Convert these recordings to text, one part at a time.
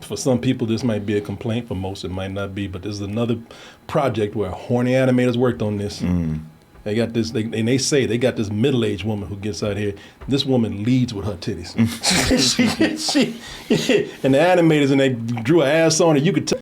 For some people, this might be a complaint. For most, it might not be. But this is another project where horny animators worked on this. They got this, and they say they got this middle-aged woman who gets out here. This woman leads with her titties. And the animators, and they drew an ass on it. You could tell.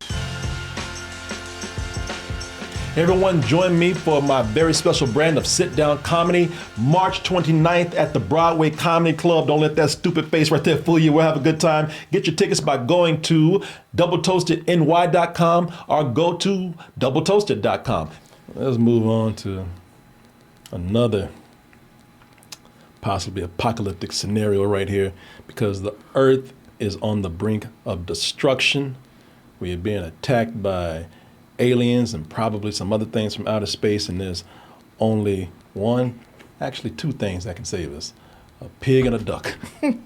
Everyone, join me for my very special brand of sit-down comedy, March 29th at the Broadway Comedy Club. Don't let that stupid face right there fool you. We'll have a good time. Get your tickets by going to doubletoastedny.com or go to doubletoasted.com. Let's move on to another possibly apocalyptic scenario right here, because the Earth is on the brink of destruction. We are being attacked by aliens and probably some other things from outer space, and there's only actually two things that can save us: a pig and a duck.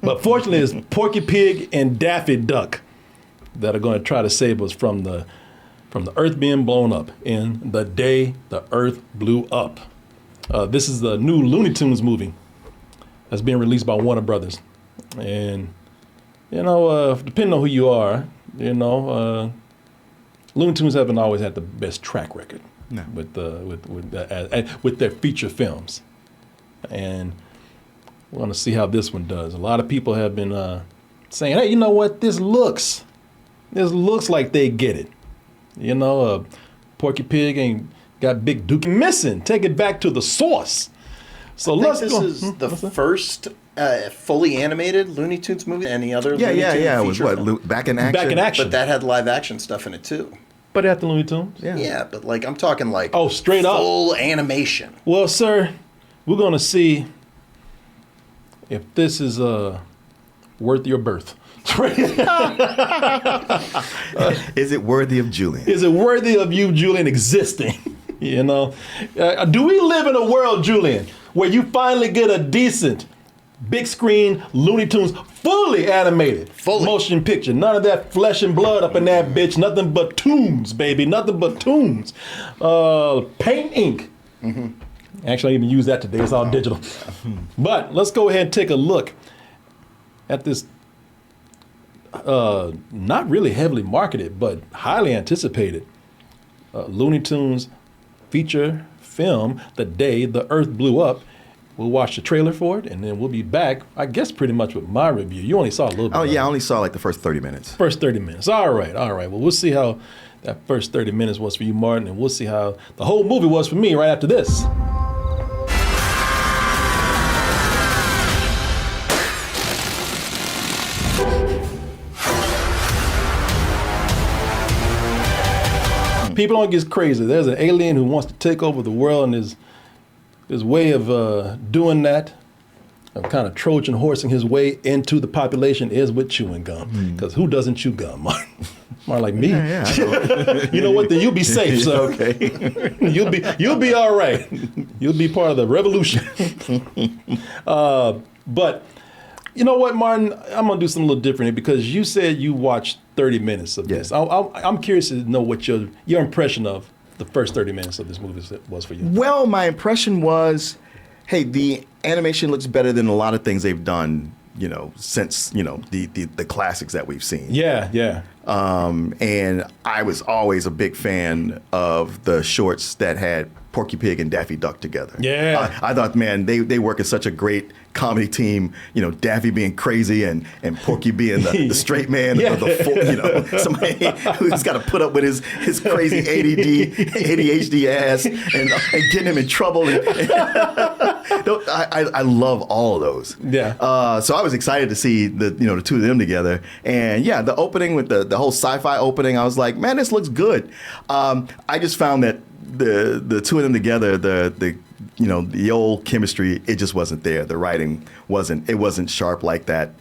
But fortunately, it's Porky Pig and Daffy Duck that are going to try to save us from the Earth being blown up in The Day the Earth Blew Up. This is the new Looney Tunes movie that's being released by Warner Brothers, and depending on who you are, Looney Tunes haven't always had the best track record with their feature films, and we're going to see how this one does. A lot of people have been saying, "Hey, you know what? This looks like they get it." Porky Pig ain't got Big Duke missing. Take it back to the source. So let's go. This is the first fully animated Looney Tunes movie. Any other? Yeah. It was film? Back in Action. Back in Action. But that had live action stuff in it too. But at the Looney Tunes? Yeah, but I'm talking straight up full animation. Well, sir, we're going to see if this is worth your birth. Is it worthy of Julian? Is it worthy of you, Julian, existing? Do we live in a world, Julian, where you finally get a decent big screen Looney Tunes fully animated motion picture? None of that flesh and blood up in that bitch. Nothing but tunes, baby. Nothing but tunes. Paint ink. Actually, I even use that today. It's all digital. But let's go ahead and take a look at this not really heavily marketed, but highly anticipated Looney Tunes feature film, The Day the Earth Blew Up. We'll watch the trailer for it, and then we'll be back, I guess, pretty much with my review. You only saw a little bit. Oh, yeah, I only saw the first 30 minutes. First 30 minutes. All right. Well, we'll see how that first 30 minutes was for you, Martin, and we'll see how the whole movie was for me right after this. People don't get crazy. There's an alien who wants to take over the world, and his way of doing that, of kind of Trojan horsing his way into the population, is with chewing gum. Because who doesn't chew gum, Martin? Martin, like me. Yeah. You know what? Then you'll be safe, sir. Okay. You'll be all right. You'll be part of the revolution. But you know what, Martin? I'm gonna do something a little different here, because you said you watched 30 minutes of this. I'm curious to know what your impression of the first 30 minutes of this movie was for you. Well, my impression was, hey, the animation looks better than a lot of things they've done, since, the classics that we've seen. Yeah. And I was always a big fan of the shorts that had Porky Pig and Daffy Duck together. Yeah. I thought, man, they work as such a great comedy team. Daffy being crazy and Porky being the straight man, somebody who's got to put up with his crazy ADHD ass and getting him in trouble. I love all of those. Yeah. So I was excited to see the two of them together. And yeah, the opening with the whole sci-fi opening, I was like, man, this looks good. I just found that the two of them together, the old chemistry, it just wasn't there. The writing wasn't sharp like that.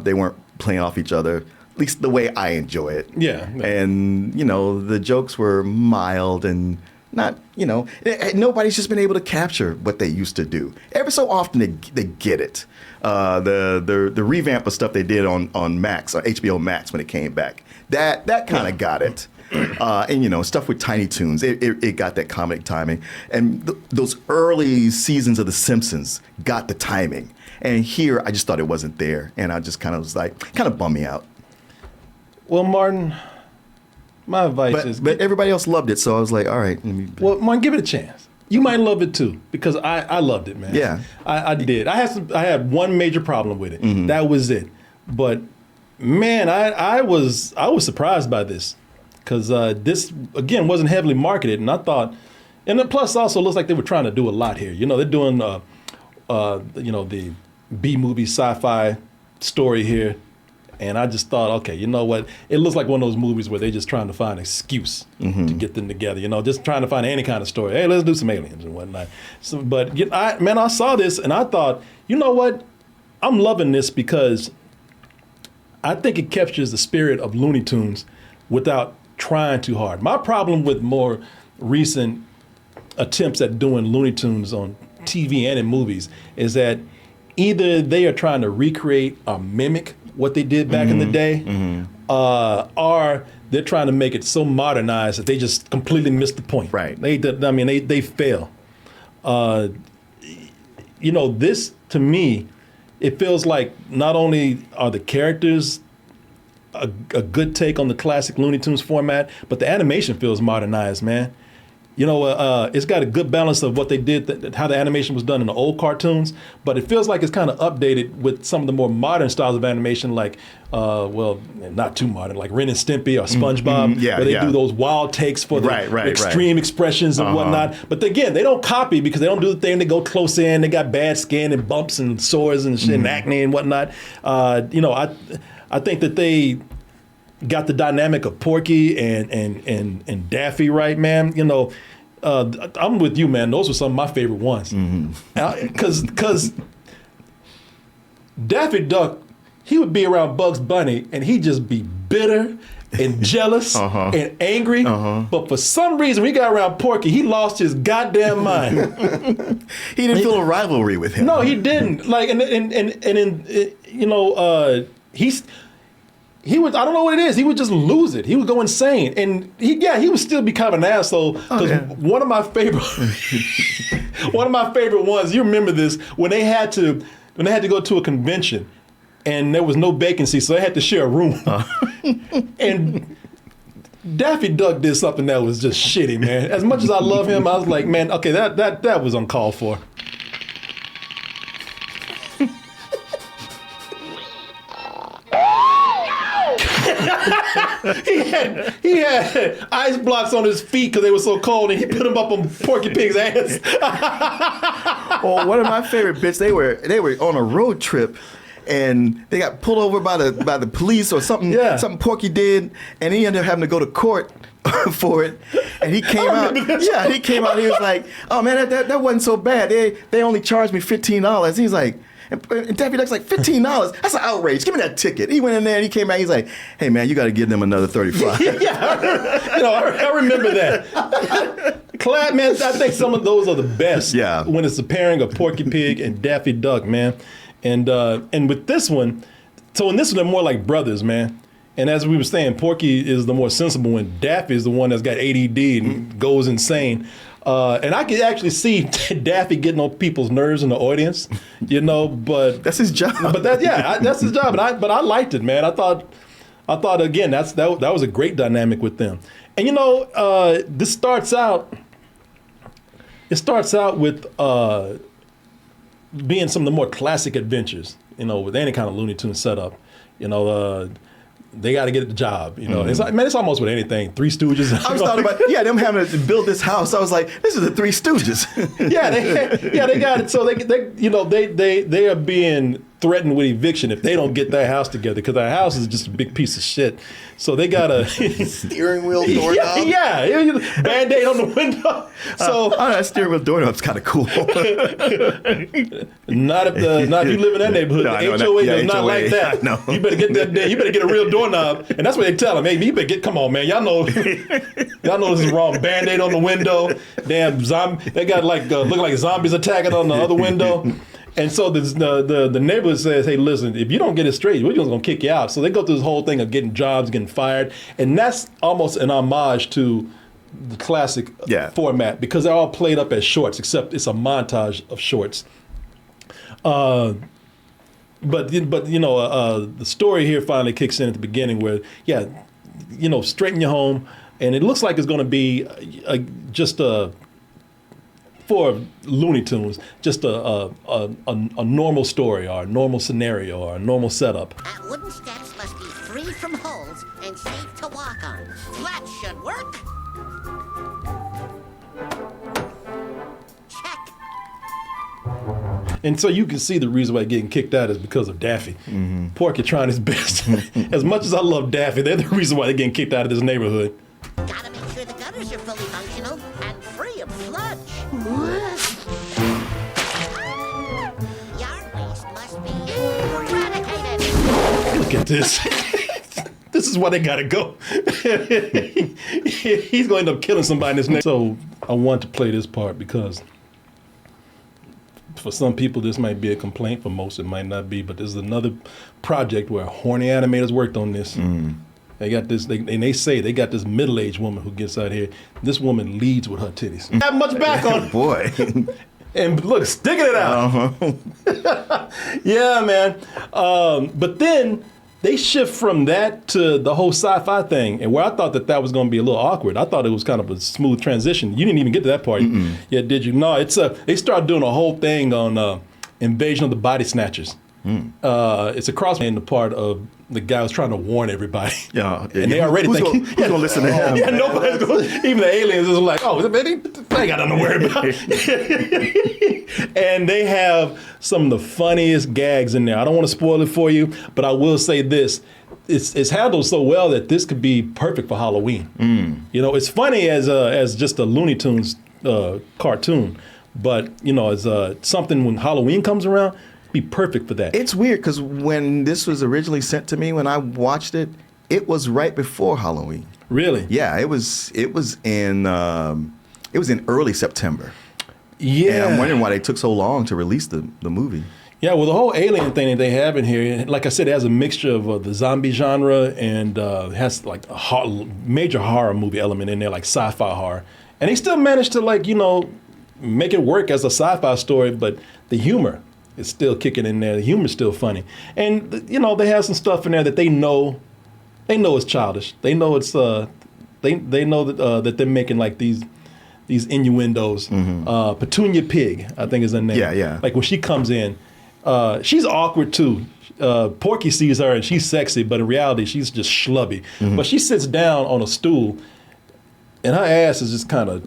They weren't playing off each other, at least the way I enjoy it. Yeah. And the jokes were mild and not, nobody's just been able to capture what they used to do. Every so often they get it. The revamp of stuff they did on Max, or HBO Max, when it came back, that kind of got it. And stuff with Tiny Toons, it got that comic timing, and those early seasons of The Simpsons got the timing. And here, I just thought it wasn't there, and I just kind of was like, kind of bummed me out. Well, Martin, my advice is... But everybody else loved it, so I was like, all right. Well, Martin, give it a chance. You might love it too, because I loved it, man. Yeah. I did. I had one major problem with it. Mm-hmm. That was it. But man, I was surprised by this, because this again wasn't heavily marketed, and I thought, and then plus also looks like they were trying to do a lot here. You know, they're doing the B-movie sci-fi story here. And I just thought, okay, you know what? It looks like one of those movies where they're just trying to find an excuse to get them together. You know, just trying to find any kind of story. Hey, let's do some aliens and whatnot. So, but I saw this and I thought, you know what? I'm loving this because I think it captures the spirit of Looney Tunes without trying too hard. My problem with more recent attempts at doing Looney Tunes on TV and in movies is that either they are trying to recreate or mimic what they did back in the day, or they're trying to make it so modernized that they just completely missed the point. Right. They fail. This to me, it feels like not only are the characters a good take on the classic Looney Tunes format, but the animation feels modernized, man. It's got a good balance of what they did, how the animation was done in the old cartoons, but it feels like it's kind of updated with some of the more modern styles of animation, like, not too modern, like Ren and Stimpy or SpongeBob, where they do those wild takes for the extreme expressions and whatnot. But again, they don't copy because they don't do the thing. They go close in. They got bad skin and bumps and sores and shit and acne and whatnot. I think that they got the dynamic of Porky and Daffy right, man. I'm with you, man. Those were some of my favorite ones. Because Daffy Duck, he would be around Bugs Bunny and he'd just be bitter and jealous and angry. But for some reason, when he got around Porky, he lost his goddamn mind. He didn't feel a rivalry with him. No, he didn't. Like, he would, I don't know what it is. He would just lose it. He would go insane. And he would still be kind of an asshole. Because one of my favorite ones, you remember this, when they had to go to a convention and there was no vacancy, so they had to share a room. And Daffy Duck did something that was just shitty, man. As much as I love him, I was like, man, okay, that was uncalled for. he had ice blocks on his feet because they were so cold, and he put them up on Porky Pig's ass. Well, one of my favorite bits, they were on a road trip, and they got pulled over by the police or something. Yeah. Something Porky did, and he ended up having to go to court for it. And he came out. Yeah, he came out. He was like, "Oh man, that wasn't so bad. They only charged me $15." He's like. And Daffy Duck's like, $15? That's an outrage. Give me that ticket. He went in there and he came out. He's like, hey, man, you got to give them another $35. I remember that. Clad, man, I think some of those are the best. Yeah. When it's the pairing of Porky Pig and Daffy Duck, man. And with this one, so in this one, they're more like brothers, man. And as we were saying, Porky is the more sensible one. Daffy is the one that's got ADD and goes insane. And I could actually see Daffy getting on people's nerves in the audience, but that's his job. But that's his job. But I liked it, man. I thought again that was a great dynamic with them. And this starts out. It starts out with being some of the more classic adventures, with any kind of Looney Tunes setup. They got to get the job, It's like, man, it's almost with anything. Three Stooges. I was talking about, them having to build this house. I was like, this is the Three Stooges. they got it. So they are being threatened with eviction if they don't get their house together, because their house is just a big piece of shit. So they got a steering wheel doorknob. Band-Aid on the window. So that steering wheel doorknob's kind of cool. Not if you live in that neighborhood. The HOA does not like that. No. You better get that. You better get a real doorknob, and that's what they tell them. Hey, you better get. Come on, man. Y'all know this is wrong. Band-Aid on the window. Damn zombie. They got look like zombies attacking on the other window. And so the neighborhood says, hey, listen, if you don't get it straight, we're just going to kick you out. So they go through this whole thing of getting jobs, getting fired. And that's almost an homage to the classic format, because they're all played up as shorts, except it's a montage of shorts. But the story here finally kicks in at the beginning where, straighten your home, and it looks like it's going to be for Looney Tunes, just a normal story or a normal scenario or a normal setup. Wooden steps must be free from holes and safe to walk on. That should work. Check. And so you can see the reason why they're getting kicked out is because of Daffy. Porky trying his best. As much as I love Daffy, they're the reason why they're getting kicked out of this neighborhood. Gotta make sure the gutters are fully functional and free of sludge. Yard waste must be eradicated. Look at this. This is why they gotta go. He's going to end up killing somebody in this neighborhood. So I want to play this part because for some people this might be a complaint. For most it might not be. But this is another project where horny animators worked on this. They got this, and they say they got this middle-aged woman who gets out here. This woman leads with her titties. Have much back on it. Boy. And look, sticking it out. Yeah, man. But then they shift from that to the whole sci-fi thing. And where I thought that was going to be a little awkward, I thought it was kind of a smooth transition. You didn't even get to that part. Yeah, did you? No, they started doing a whole thing on Invasion of the Body Snatchers. It's a cross in the part of the guy who's trying to warn everybody. Yeah, And they already thinking, who's gonna listen to him? Yeah, nobody's going. Even the aliens is like, oh, they ain't got nothing to worry about. And they have some of the funniest gags in there. I don't want to spoil it for you, but I will say this: it's handled so well that this could be perfect for Halloween. It's funny as just a Looney Tunes cartoon, but as something when Halloween comes around. Be perfect for that. It's weird because when this was originally sent to me, when I watched it, it was right before Halloween. Really? Yeah, it was in early September. Yeah. And I'm wondering why they took so long to release the movie. Yeah, well, the whole alien thing that they have in here, like I said, it has a mixture of the zombie genre and has like a major horror movie element in there, like sci-fi horror. And they still managed to make it work as a sci-fi story, but the humor. It's still kicking in there. The humor's still funny. And, they have some stuff in there that they know it's childish. They know it's, they know that they're making like these innuendos. Petunia Pig, I think is her name. Yeah. Like when she comes in, she's awkward too. Porky sees her and she's sexy, but in reality, she's just schlubby. But she sits down on a stool and her ass is just kind of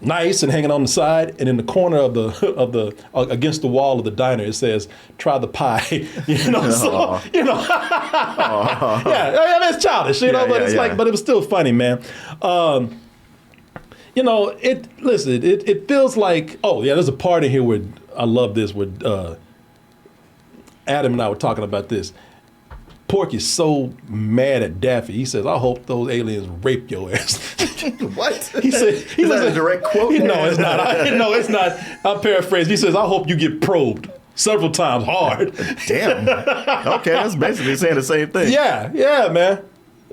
nice and hanging on the side, and in the corner of the against the wall of the diner it says "Try the pie," Yeah, I mean, it's childish, but it's but it was still funny, man. It feels like there's a part in here where I love this where Adam and I were talking about this. Porky's so mad at Daffy. He says, "I hope those aliens rape your ass." What? He said, Is that a direct quote? No, it's not. It's not. I'll paraphrase. He says, "I hope you get probed several times hard." Damn. Okay, that's basically saying the same thing. Yeah, man.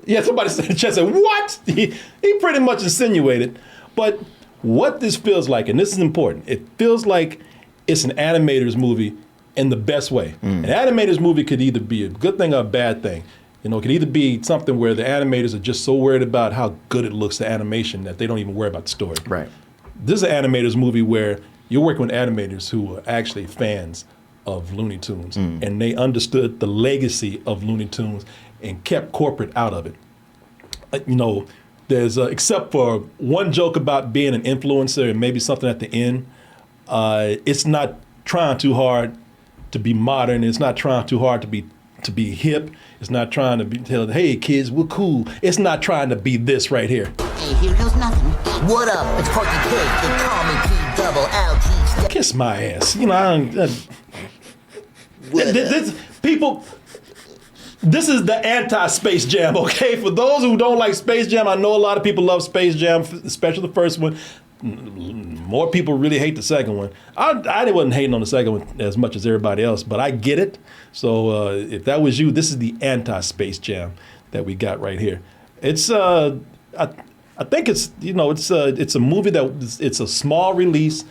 Yeah, somebody said in the chat said, "What?" He pretty much insinuated. But what this feels like, and this is important, it feels like it's an animator's movie in the best way. An animator's movie could either be a good thing or a bad thing. It could either be something where the animators are just so worried about how good it looks, the animation, that they don't even worry about the story. Right. This is an animator's movie where you're working with animators who are actually fans of Looney Tunes, and they understood the legacy of Looney Tunes and kept corporate out of it. There's except for one joke about being an influencer and maybe something at the end, it's not trying too hard to be modern. It's not trying too hard to be hip. It's not trying to tell, hey kids, we're cool. It's not trying to be this right here. Hey, here goes nothing. What up? It's Porky Pig. They call me P-double-L-G. Kiss my ass. This is the anti-Space Jam, okay? For those who don't like Space Jam, I know a lot of people love Space Jam, especially the first one. More people really hate the second one. I wasn't hating on the second one as much as everybody else, but I get it. So if that was you, this is the anti-Space Jam that we got right here. It's I think it's it's a movie it's a small release.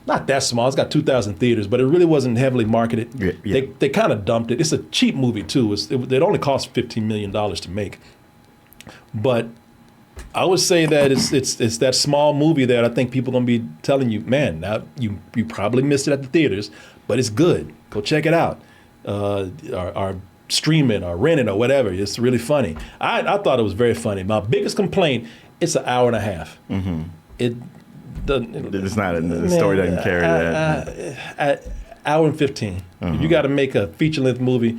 Not that small. It's got 2,000 theaters, but it really wasn't heavily marketed. Yeah. They kind of dumped it. It's a cheap movie too. It only cost $15 million to make. But I would say that it's that small movie that I think people are gonna be telling you, man, now you probably missed it at the theaters, but it's good. Go check it out. Or stream it or rent it or whatever. It's really funny. I thought it was very funny. My biggest complaint, it's an hour and a half. Mm-hmm. It's not the story doesn't carry that. Hour and 15. If you got to make a feature-length movie,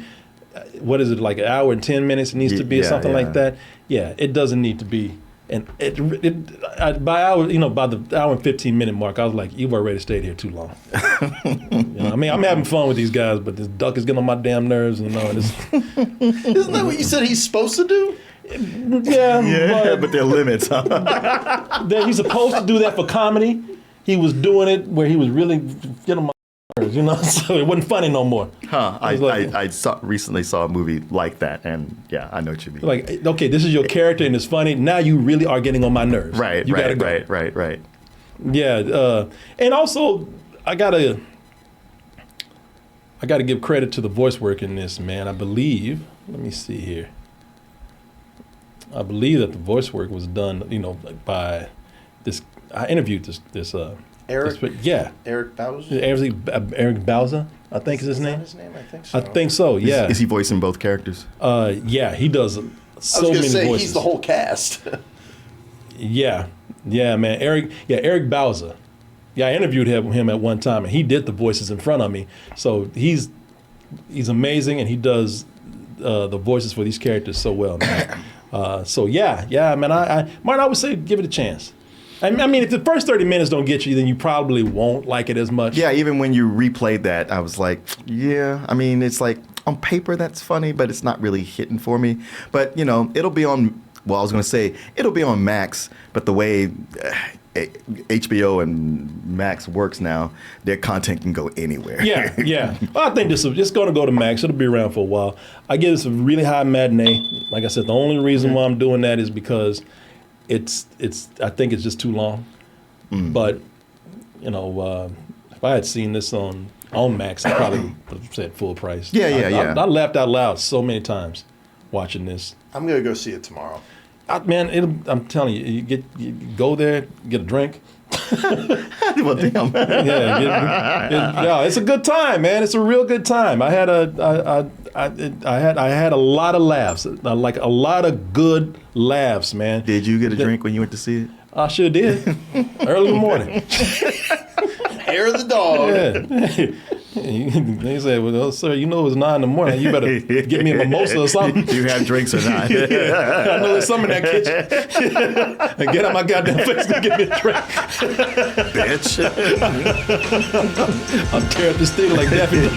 what is it, like an hour and 10 minutes it needs to be, or something like that? Yeah, it doesn't need to be. And by the hour and 15-minute mark, I was like, you've already stayed here too long. I mean, I'm having fun with these guys, but this duck is getting on my damn nerves. Isn't that what you said he's supposed to do? Yeah, but there are limits, huh? That he's supposed to do that for comedy. He was doing it where he was really getting on my nerves, so it wasn't funny no more. Huh? I recently saw a movie like that, and yeah, I know what you mean. Like, okay, this is your character and it's funny. Now you really are getting on my nerves. Right. You gotta go. Right. Yeah, and also I gotta give credit to the voice work in this, man. I believe. Let me see here. I believe that the voice work was done, by this. I interviewed this. Eric. Eric Bauza. Eric Bauza, I think is his name. His name, I think so. I think so. Yeah. Is he voicing both characters? Yeah, he does so many voices. He's the whole cast. Yeah, man. Eric Bauza. Yeah, I interviewed him at one time, and he did the voices in front of me. So he's amazing, and he does the voices for these characters so well, man. So yeah, man. I would say give it a chance. I mean, if the first 30 minutes don't get you, then you probably won't like it as much. Yeah, even when you replayed that, I was like, yeah. I mean, it's like on paper that's funny, but it's not really hitting for me. But it'll be on. Well, I was going to say it'll be on Max, but the way HBO and Max works now, their content can go anywhere. Yeah. Well, I think it's going to go to Max. It'll be around for a while. I give this a really high matinee. Like I said, the only reason why I'm doing that is because I think it's just too long. But if I had seen this on Max, I probably would have said full price. Yeah. I laughed out loud so many times watching this. I'm gonna go see it tomorrow. I'm telling you, you go there, get a drink. Well, damn. Yeah, it's a good time, man. It's a real good time. I had a lot of laughs, like a lot of good laughs, man. Did you get a drink when you went to see it? I sure did. Early in the morning. Hair of the dog. Yeah. They said, well, sir, it was 9 in the morning. You better get me a mimosa or something. You have drinks or not? Yeah. I know there's some in that kitchen. And get out my goddamn face to get me a drink. Bitch. I'll tear up this thing like Daffy Duck.